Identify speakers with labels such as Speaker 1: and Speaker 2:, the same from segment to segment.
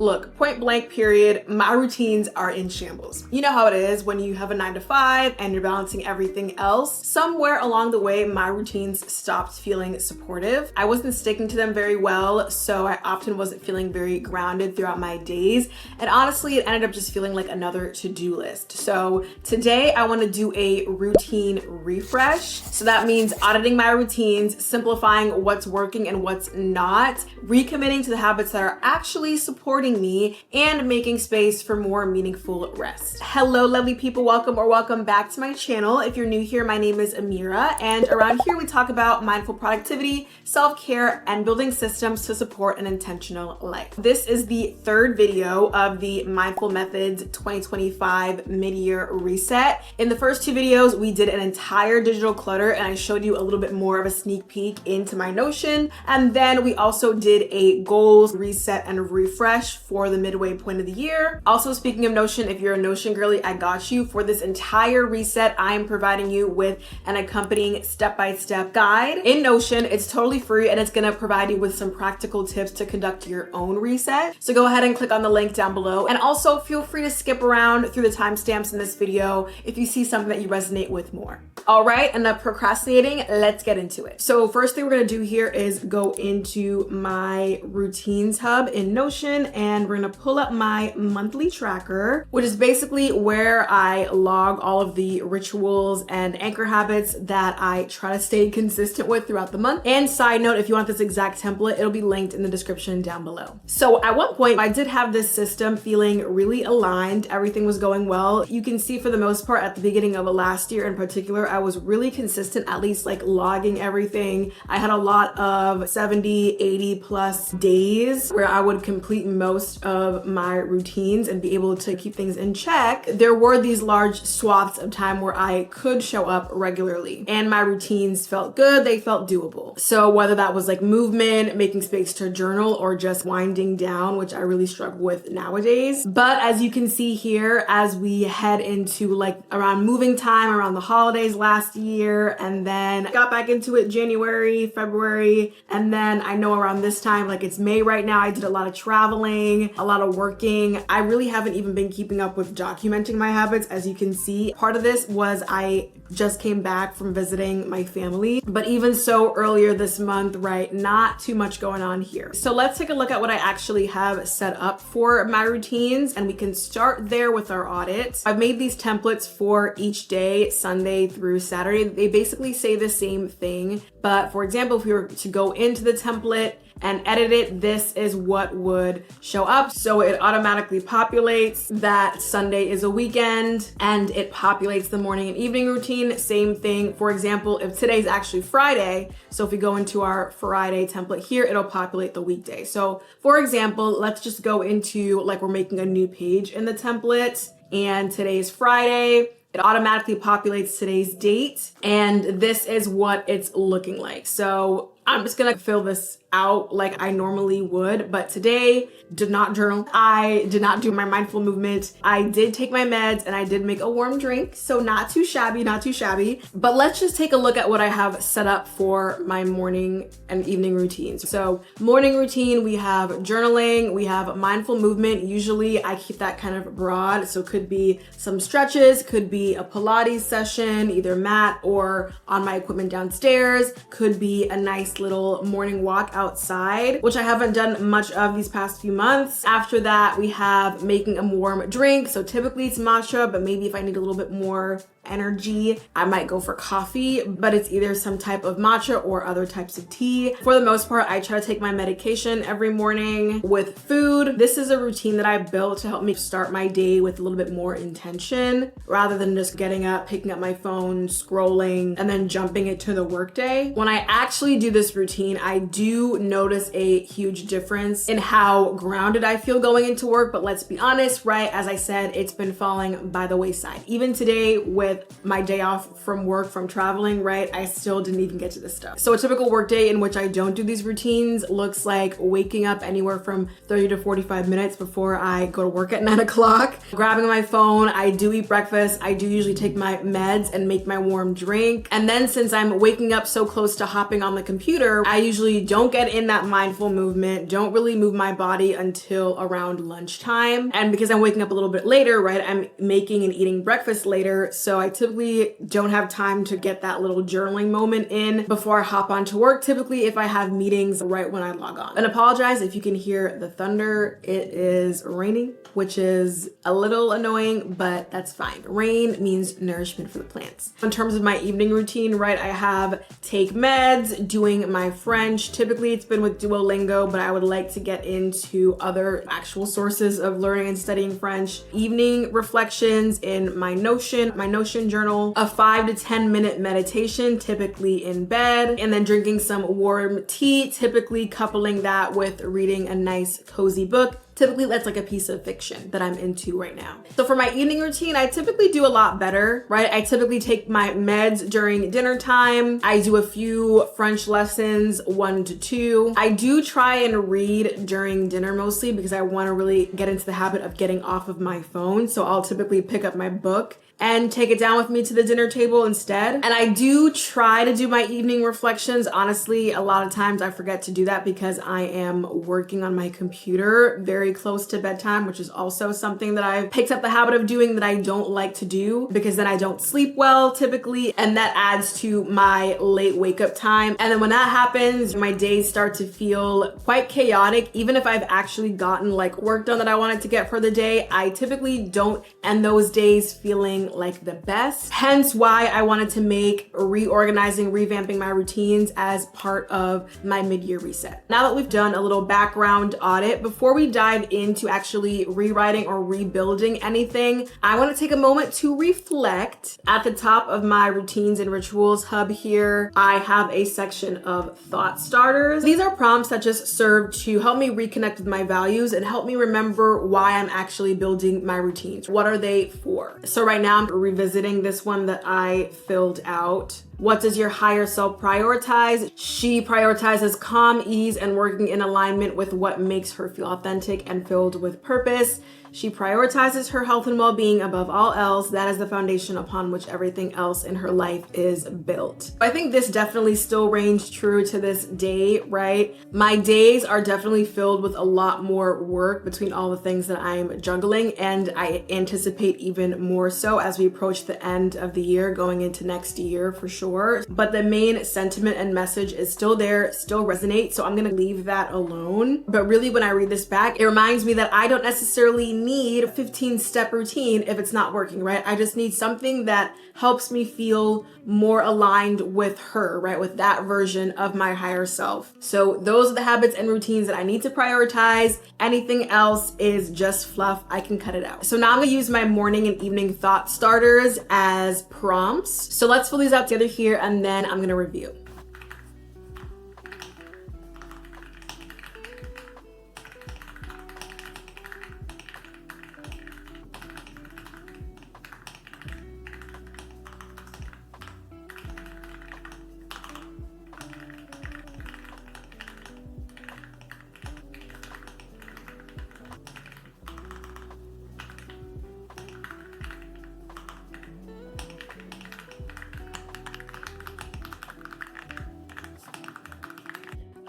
Speaker 1: Look, point blank period, my routines are in shambles. You know how it is when you have a 9 to 5 and you're balancing everything else. Somewhere along the way, my routines stopped feeling supportive. I wasn't sticking to them very well, so I often wasn't feeling very grounded throughout my days. And honestly, it ended up just feeling like another to-do list. So today I want to do a routine refresh. So that means auditing my routines, simplifying what's working and what's not, recommitting to the habits that are actually supporting me, and making space for more meaningful rest. Hello, lovely people. Welcome back to my channel. If you're new here, my name is Amira, and around here we talk about mindful productivity, self-care, and building systems to support an intentional life. This is the third video of the Mindful Methods 2025 mid-year reset. In the first two videos, we did an entire digital clutter, and I showed you a little bit more of a sneak peek into my Notion. And then we also did a goals reset and refresh for the midway point of the year. Also, speaking of Notion, if you're a Notion girly, I got you. For this entire reset, I am providing you with an accompanying step-by-step guide in Notion. It's totally free and it's gonna provide you with some practical tips to conduct your own reset. So go ahead and click on the link down below. And also feel free to skip around through the timestamps in this video if you see something that you resonate with more. All right, enough procrastinating, let's get into it. So first thing we're gonna do here is go into my routines hub in Notion, and we're gonna pull up my monthly tracker, which is basically where I log all of the rituals and anchor habits that I try to stay consistent with throughout the month. And side note, if you want this exact template, it'll be linked in the description down below. So at one point, I did have this system feeling really aligned. Everything was going well. You can see for the most part at the beginning of last year in particular, I was really consistent, at least like logging everything. I had a lot of 70, 80 plus days where I would complete most of my routines and be able to keep things in check. There were these large swaths of time where I could show up regularly and my routines felt good, they felt doable. So whether that was like movement, making space to journal, or just winding down, which I really struggle with nowadays. But as you can see here, as we head into like around moving time, around the holidays last year, and then got back into it January, February, and then I know around this time, like it's May right now, I did a lot of traveling, a lot of working. I really haven't even been keeping up with documenting my habits. As you can see, part of this was I just came back from visiting my family, but even so earlier this month, right, not too much going on here. So let's take a look at what I actually have set up for my routines, and we can start there with our audit. I've made these templates for each day, Sunday through Saturday. They basically say the same thing, but for example, if we were to go into the template and edit it, this is what would show up. So it automatically populates that Sunday is a weekend, and it populates the morning and evening routine. Same thing, for example, if today's actually Friday, so if we go into our Friday template here, it'll populate the weekday. So for example, let's just go into like we're making a new page in the template, and today's Friday. It automatically populates today's date, and this is what it's looking like. So I'm just gonna fill this out like I normally would, but today did not journal. I did not do my mindful movement. I did take my meds and I did make a warm drink. So not too shabby, not too shabby. But let's just take a look at what I have set up for my morning and evening routines. So morning routine, we have journaling, we have mindful movement. Usually I keep that kind of broad. So it could be some stretches, could be a Pilates session, either mat or on my equipment downstairs, could be a nice little morning walk outside, which I haven't done much of these past few months. After that, we have making a warm drink. So typically it's matcha, but maybe if I need a little bit more energy, I might go for coffee, but it's either some type of matcha or other types of tea. For the most part, I try to take my medication every morning. With food, this is a routine that I built to help me start my day with a little bit more intention rather than just getting up, picking up my phone, scrolling, and then jumping into the workday. When I actually do this routine, I do notice a huge difference in how grounded I feel going into work, but let's be honest, right? As I said, it's been falling by the wayside. Even today with with my day off from work, from traveling, right? I still didn't even get to this stuff. So a typical work day in which I don't do these routines looks like waking up anywhere from 30 to 45 minutes before I go to work at 9 o'clock, grabbing my phone. I do eat breakfast. I do usually take my meds and make my warm drink. And then since I'm waking up so close to hopping on the computer, I usually don't get in that mindful movement, don't really move my body until around lunchtime. And because I'm waking up a little bit later, right, I'm making and eating breakfast later. So I typically don't have time to get that little journaling moment in before I hop onto work, typically if I have meetings right when I log on. And apologize if you can hear the thunder. It is raining, which is a little annoying, but that's fine. Rain means nourishment for the plants. In terms of my evening routine, right, I have take meds, doing my French. Typically it's been with Duolingo, but I would like to get into other actual sources of learning and studying French. Evening reflections in my Notion journal, a 5 to 10 minute meditation, typically in bed, and then drinking some warm tea, typically coupling that with reading a nice cozy book. Typically that's like a piece of fiction that I'm into right now. So for my evening routine, I typically do a lot better, right? I typically take my meds during dinner time. I do a few French lessons, 1 to 2. I do try and read during dinner mostly because I want to really get into the habit of getting off of my phone. So I'll typically pick up my book and take it down with me to the dinner table instead. And I do try to do my evening reflections. Honestly, a lot of times I forget to do that because I am working on my computer very close to bedtime, which is also something that I've picked up the habit of doing that I don't like to do because then I don't sleep well typically, and that adds to my late wake up time. And then when that happens, my days start to feel quite chaotic. Even if I've actually gotten like work done that I wanted to get for the day, I typically don't end those days feeling like the best. Hence why I wanted to make revamping my routines as part of my mid-year reset. Now that we've done a little background audit, before we dive into actually rewriting or rebuilding anything, I want to take a moment to reflect. At the top of my routines and rituals hub here, I have a section of thought starters. These are prompts that just serve to help me reconnect with my values and help me remember why I'm actually building my routines. What are they for? So right now I'm revisiting this one that I filled out. What does your higher self prioritize? She prioritizes calm, ease, and working in alignment with what makes her feel authentic and filled with purpose. She prioritizes her health and well-being above all else. That is the foundation upon which everything else in her life is built. I think this definitely still reigns true to this day, right? My days are definitely filled with a lot more work between all the things that I'm juggling, and I anticipate even more so as we approach the end of the year, going into next year for sure. But the main sentiment and message is still there, still resonates, so I'm gonna leave that alone. But really, when I read this back, it reminds me that I don't necessarily need a 15-step routine if it's not working, right? I just need something that helps me feel more aligned with her, right? With that version of my higher self. So those are the habits and routines that I need to prioritize. Anything else is just fluff. I can cut it out. So now I'm gonna use my morning and evening thought starters as prompts. So let's fill these out together here and then I'm gonna review.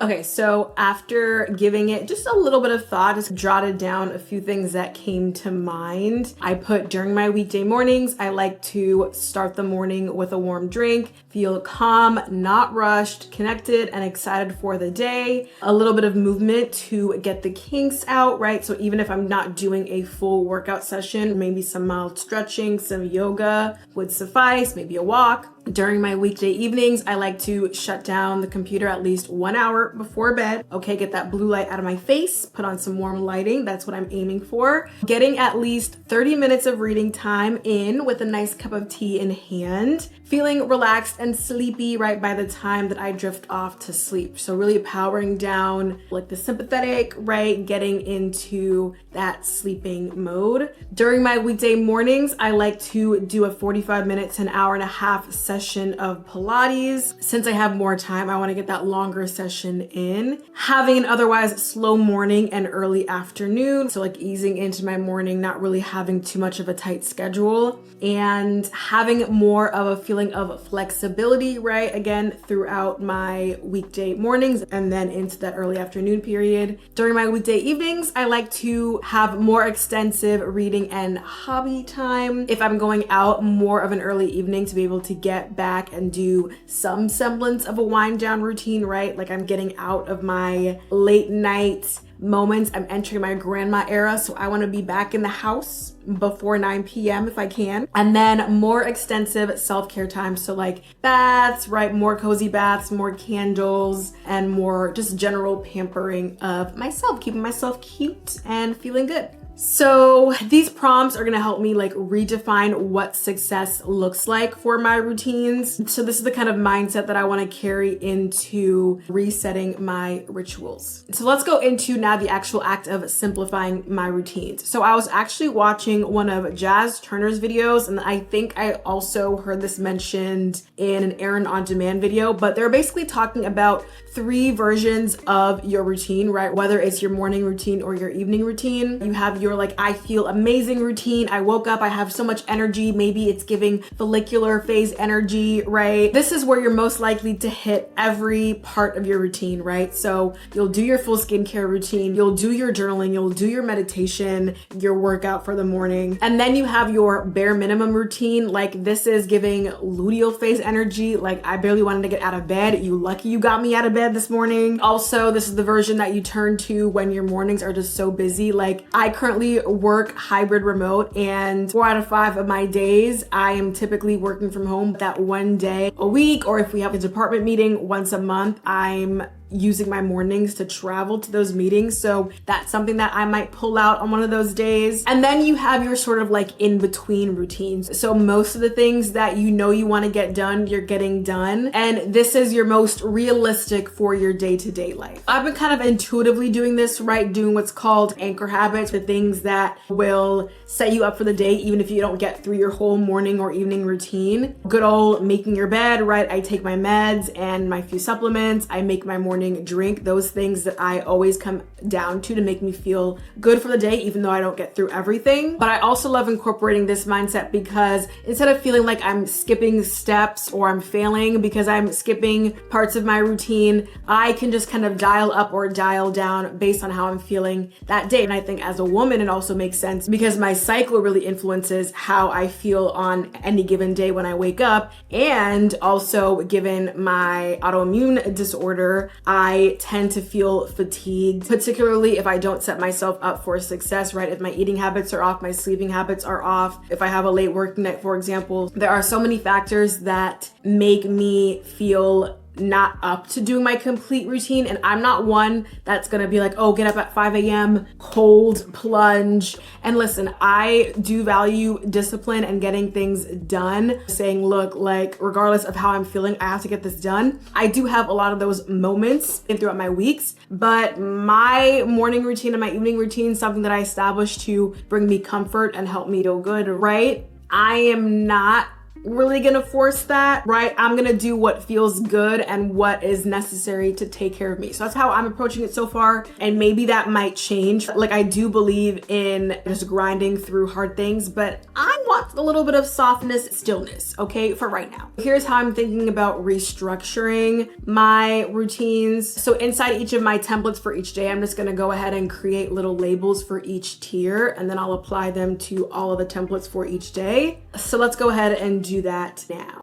Speaker 1: Okay, so after giving it just a little bit of thought, just jotted down a few things that came to mind. I put during my weekday mornings, I like to start the morning with a warm drink, feel calm, not rushed, connected, and excited for the day. A little bit of movement to get the kinks out, right? So even if I'm not doing a full workout session, maybe some mild stretching, some yoga would suffice, maybe a walk. During my weekday evenings, I like to shut down the computer at least 1 hour before bed. Okay, get that blue light out of my face, put on some warm lighting. That's what I'm aiming for. Getting at least 30 minutes of reading time in with a nice cup of tea in hand. feeling relaxed and sleepy right by the time that I drift off to sleep. So really powering down like the sympathetic, right? Getting into that sleeping mode. During my weekday mornings, I like to do a 45 minutes to an hour and a half session of Pilates. Since I have more time, I want to get that longer session in. Having an otherwise slow morning and early afternoon. So like easing into my morning, not really having too much of a tight schedule, and having more of a feeling of flexibility, right? Again, throughout my weekday mornings and then into that early afternoon period. During my weekday evenings, I like to have more extensive reading and hobby time. If I'm going out, more of an early evening to be able to get back and do some semblance of a wind down routine, right? Like I'm getting out of my late night moments. I'm entering my grandma era, so I want to be back in the house before 9 p.m. if I can. And then more extensive self-care time, so like baths, right? More cozy baths, more candles, and more just general pampering of myself, keeping myself cute and feeling good. So these prompts are gonna help me like redefine what success looks like for my routines. So this is the kind of mindset that I wanna carry into resetting my rituals. So let's go into now the actual act of simplifying my routines. So I was actually watching one of Jazz Turner's videos, and I think I also heard this mentioned in an Errand on Demand video, but they're basically talking about 3 versions of your routine, right? Whether it's your morning routine or your evening routine. You have your like, I feel amazing routine. I woke up, I have so much energy. Maybe it's giving follicular phase energy, right? This is where you're most likely to hit every part of your routine, right? So you'll do your full skincare routine, you'll do your journaling, you'll do your meditation, your workout for the morning. And then you have your bare minimum routine. Like this is giving luteal phase energy. Like I barely wanted to get out of bed. You lucky you got me out of bed this morning. Also, this is the version that you turn to when your mornings are just so busy. Like I currently work hybrid remote, and 4 out of 5 of my days, I am typically working from home. That one day a week, or if we have a department meeting once a month, I'm using my mornings to travel to those meetings. So that's something that I might pull out on one of those days. And then you have your sort of like in between routines. So most of the things that you know you want to get done, you're getting done. And this is your most realistic for your day-to-day life. I've been kind of intuitively doing this, right? Doing what's called anchor habits, the things that will set you up for the day, even if you don't get through your whole morning or evening routine. Good old making your bed, right? I take my meds and my few supplements. I make my morning drink, those things that I always come down to make me feel good for the day, even though I don't get through everything. But I also love incorporating this mindset because instead of feeling like I'm skipping steps or I'm failing because I'm skipping parts of my routine, I can just kind of dial up or dial down based on how I'm feeling that day. And I think as a woman, it also makes sense because my cycle really influences how I feel on any given day when I wake up. And also given my autoimmune disorder, I tend to feel fatigued, particularly if I don't set myself up for success, right? If my eating habits are off, my sleeping habits are off, if I have a late work night, for example, there are so many factors that make me feel not up to doing my complete routine. And I'm not one that's gonna be like, oh, get up at 5 a.m., cold plunge. And listen, I do value discipline and getting things done, saying, look, like regardless of how I'm feeling, I have to get this done. I do have a lot of those moments throughout my weeks, but my morning routine and my evening routine is something that I established to bring me comfort and help me feel good, right? I am not really gonna force that, right? I'm gonna do what feels good and what is necessary to take care of me. So that's how I'm approaching it so far. And maybe that might change. Like I do believe in just grinding through hard things, but I want a little bit of softness, stillness, okay, for right now. Here's how I'm thinking about restructuring my routines. So inside each of my templates for each day, I'm just gonna go ahead and create little labels for each tier, and then I'll apply them to all of the templates for each day. So let's go ahead and do that now.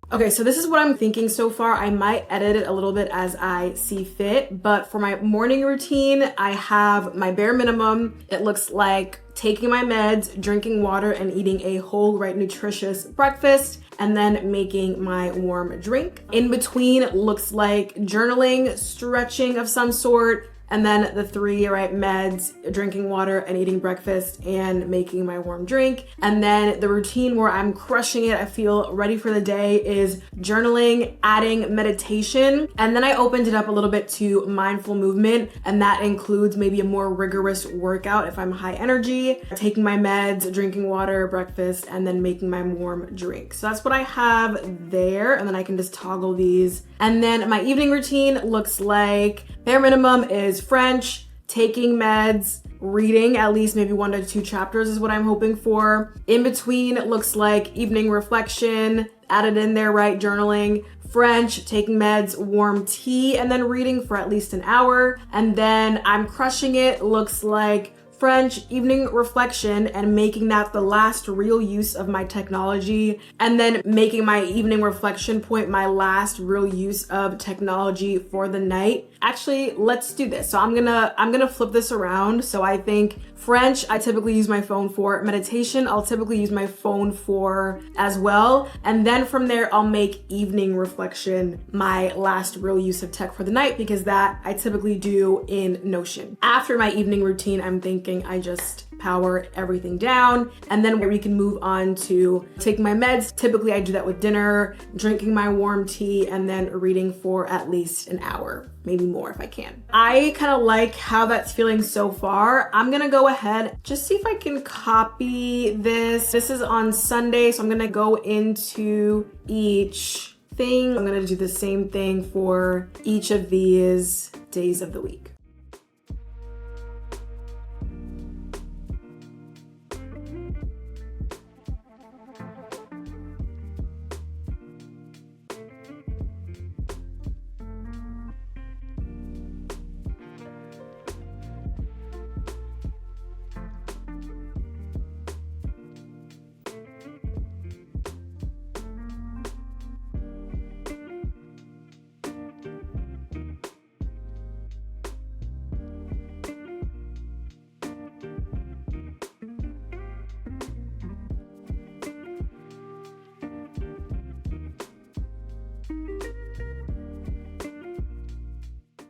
Speaker 1: Okay, so this is what I'm thinking so far. I might edit it a little bit as I see fit, but for my morning routine, I have my bare minimum. It looks like taking my meds, drinking water, and eating a whole, right, nutritious breakfast, and then making my warm drink. In between looks like journaling, stretching of some sort, and then the 3, right, meds, drinking water and eating breakfast and making my warm drink. And then the routine where I'm crushing it, I feel ready for the day, is journaling, adding meditation. And then I opened it up a little bit to mindful movement. And that includes maybe a more rigorous workout if I'm high energy, taking my meds, drinking water, breakfast, and then making my warm drink. So that's what I have there. And then I can just toggle these. And then my evening routine looks like bare minimum is French, taking meds, reading at least maybe 1 to 2 chapters is what I'm hoping for. In between, it looks like evening reflection, added in there, right, journaling, French, taking meds, warm tea, and then reading for at least an hour. And then I'm crushing it, looks like French, evening reflection, and making that the last real use of my technology, and then making my evening reflection point my last real use of technology for the night. Actually, let's do this. So I'm gonna flip this around. So I think French, I typically use my phone for. Meditation, I'll typically use my phone for as well. And then from there, I'll make evening reflection my last real use of tech for the night, because that I typically do in Notion. After my evening routine, I'm thinking I just power everything down, and then we can move on to taking my meds. Typically I do that with dinner, drinking my warm tea, and then reading for at least an hour, maybe more if I can. I kind of like how that's feeling so far. I'm gonna go ahead, just see if I can copy this. This is on Sunday, so I'm gonna go into each thing. I'm gonna do the same thing for each of these days of the week.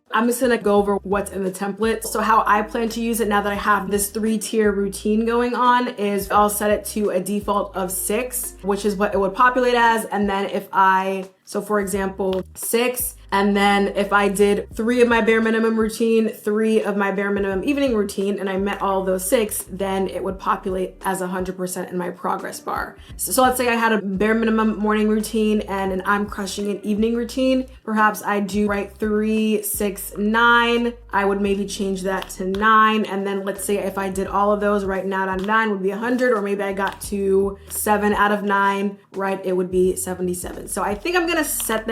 Speaker 1: I'm just gonna go over what's in the template. So how I plan to use it now that I have this 3-tier routine going on is I'll set it to a default of 6, which is what it would populate as. And then so for example, 6, and then if I did 3 of my bare minimum routine, 3 of my bare minimum evening routine, and I met all those 6, then it would populate as 100% in my progress bar. So let's say I had a bare minimum morning routine and an I'm crushing it evening routine. Perhaps I do 3, 6, 9. I would maybe change that to 9. And then let's say if I did all of those, right now 9 would be 100, or maybe I got to 7 out of 9, right? It would be 77. So I think I'm gonna set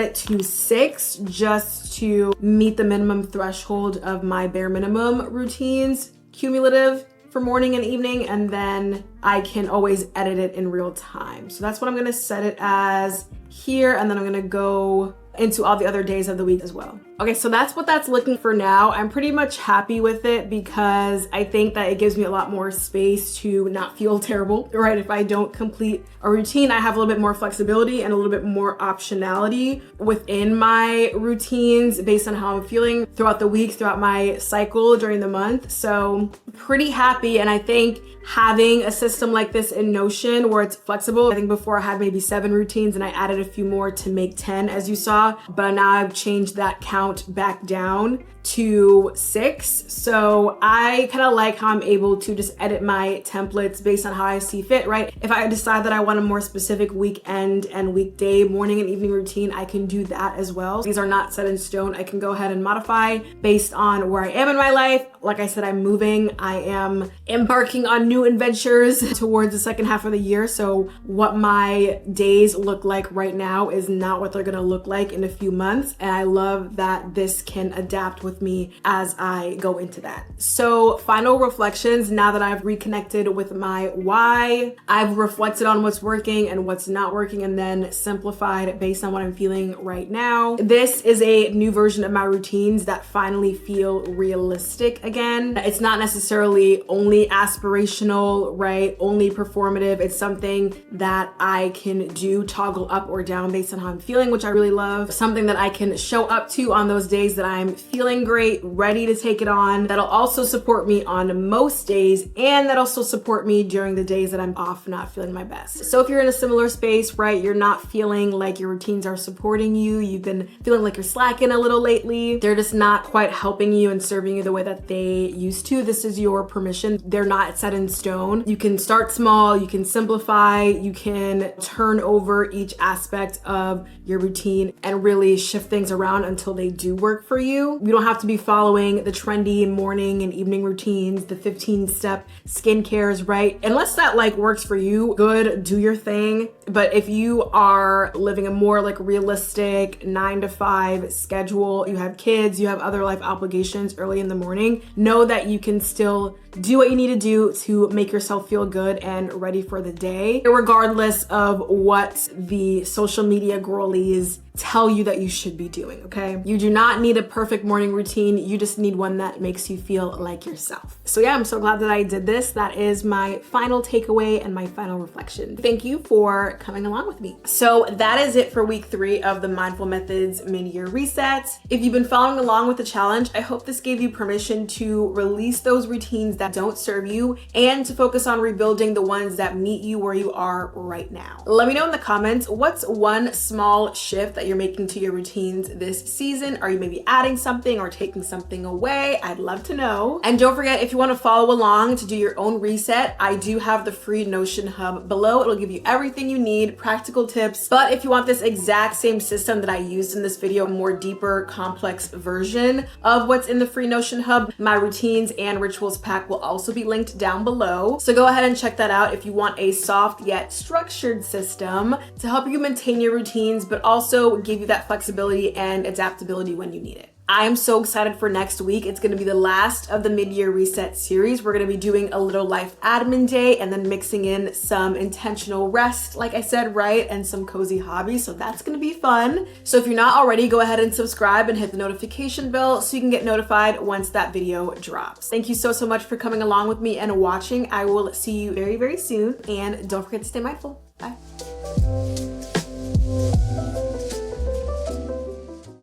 Speaker 1: it to 6 just to meet the minimum threshold of my bare minimum routines, cumulative for morning and evening, and then I can always edit it in real time. So that's what I'm gonna set it as here, and then I'm gonna go into all the other days of the week as well. Okay, so that's what that's looking for now. I'm pretty much happy with it because I think that it gives me a lot more space to not feel terrible, right? If I don't complete a routine, I have a little bit more flexibility and a little bit more optionality within my routines based on how I'm feeling throughout the week, throughout my cycle during the month. So pretty happy. And I think having a system like this in Notion where it's flexible, I think before I had maybe 7 routines and I added a few more to make 10, as you saw, but now I've changed that count back down to 6. So I kind of like how I'm able to just edit my templates based on how I see fit, right? If I decide that I want a more specific weekend and weekday morning and evening routine, I can do that as well. These are not set in stone. I can go ahead and modify based on where I am in my life. Like I said, I'm moving. I am embarking on new adventures towards the second half of the year. So what my days look like right now is not what they're gonna look like like in a few months. And I love that this can adapt with me as I go into that. So final reflections, now that I've reconnected with my why, I've reflected on what's working and what's not working, and then simplified based on what I'm feeling right now. This is a new version of my routines that finally feel realistic again. It's not necessarily only aspirational, right? Only performative. It's something that I can do, toggle up or down based on how I'm feeling, which I really love. Something that I can show up to on those days that I'm feeling great, ready to take it on. That'll also support me on most days, and that'll also support me during the days that I'm off, not feeling my best. So if you're in a similar space, right, you're not feeling like your routines are supporting you, you've been feeling like you're slacking a little lately, they're just not quite helping you and serving you the way that they used to, this is your permission. They're not set in stone. You can start small, you can simplify, you can turn over each aspect of your routine and really shift things around until they do work for you. You don't have to be following the trendy morning and evening routines, the 15-step skincares, right? Unless that like works for you, good, do your thing. But if you are living a more like realistic 9-to-5 schedule, you have kids, you have other life obligations early in the morning, know that you can still do what you need to do to make yourself feel good and ready for the day, regardless of what the social media girlies tell you that you should be doing, okay? You do not need a perfect morning routine. You just need one that makes you feel like yourself. So yeah, I'm so glad that I did this. That is my final takeaway and my final reflection. Thank you for coming along with me. So that is it for week 3 of the Mindful Methods mid-year reset. If you've been following along with the challenge, I hope this gave you permission to release those routines that don't serve you and to focus on rebuilding the ones that meet you where you are right now. Let me know in the comments, what's one small shift that you're making to your routines this season? Are you maybe adding something or taking something away? I'd love to know. And don't forget, if you want to follow along to do your own reset, I do have the free Notion hub below. It'll give you everything you need, practical tips. But if you want this exact same system that I used in this video, a more deeper, complex version of what's in the free Notion hub, my routines and rituals pack will also be linked down below. So go ahead and check that out if you want a soft yet structured system to help you maintain your routines, but also give you that flexibility and adaptability when you need it. I am so excited for next week. It's going to be the last of the mid-year reset series. We're going to be doing a little life admin day and then mixing in some intentional rest, like I said, right? And some cozy hobbies. So that's going to be fun. So if you're not already, go ahead and subscribe and hit the notification bell so you can get notified once that video drops. Thank you so much for coming along with me and watching. I will see you very, very soon. And don't forget to stay mindful. Bye.